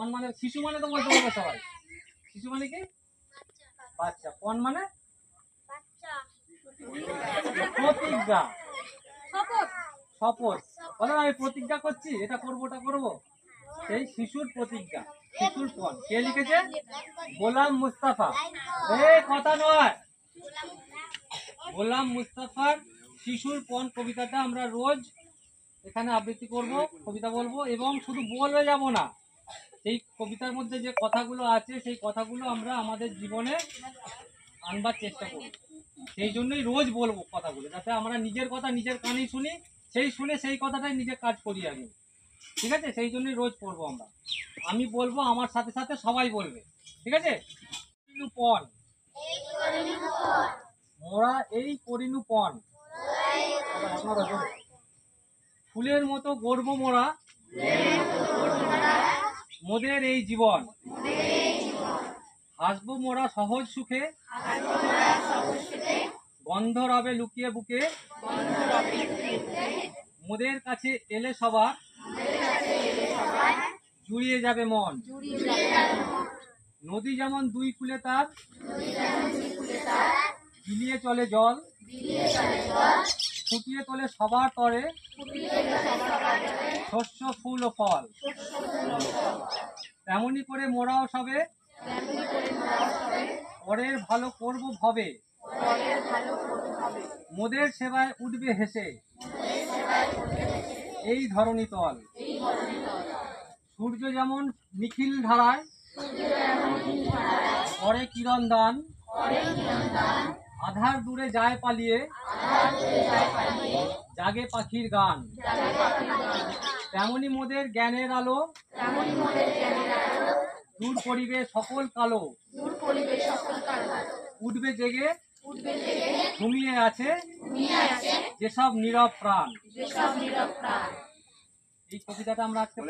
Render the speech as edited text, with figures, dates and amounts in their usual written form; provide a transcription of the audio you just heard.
পণ মানে শিশু মানে তো বলতে পারবে সবাই। শিশু মানে কি? বাচ্চা। পণ মানে প্রতিজ্ঞা, শপথ। বলো আমি প্রতিজ্ঞা করছি এটা করবো ওটা করবো, সেই শিশুর প্রতিজ্ঞা, শিশুর পণ। কে লিখেছে? গোলাম মুস্তাফা। কথা নয়, গোলাম মুস্তাফার শিশুর পণ কবিতাটা আমরা রোজ এখানে আবৃত্তি করব, কবিতা বলবো, এবং শুধু বলে যাব না, সেই কবিতার মধ্যে যে কথাগুলো আছে সেই কথাগুলো আমরা আমাদের জীবনে আনবার চেষ্টা করব। সেই জন্যই রোজ বলবো কথাগুলো, যাতে আমরা নিজের কথা নিজের কানেই শুনি, সেই শুনে সেই কথাটাই নিজে কাজ করি আমি। ঠিক আছে? সেই জন্যই রোজ পড়বো আমরা। আমি বলবো, আমার সাথে সাথে সবাই বলবে। ঠিক আছে? পণ, মোরা এই করিনু পণ, ফুলের মতো গর্ব মোরা মোদের এই জীবন, হাসবো মোরা সহজ সুখে, গন্ধ রবে লুকিয়ে বুকে, মোদের কাছে এলে সবার জুড়িয়ে যাবে মন। নদী যেমন দুই কূলে তার বিলিয়ে চলে জল, ফুটিয়ে তোলে সবার তরে শস্য ফুল ও ফল, তেমনি করে মোরাও সবে পরের ভালো করব ভবে, মোদের সেবায় উঠবে হেসে এই ধরণী তল। সূর্য যেমন নিখিল ধারায় করে কিরণ দান, আধার দূরে যায় পালিয়ে জাগে পাখির গান, তেমনি মোদের জ্ঞানের আলো দূর করিবে সকল কালো, উঠবে জেগে ঘুমিয়ে আছে যেসব নীরব প্রাণ। এই কবিতাটা আমরা আজকে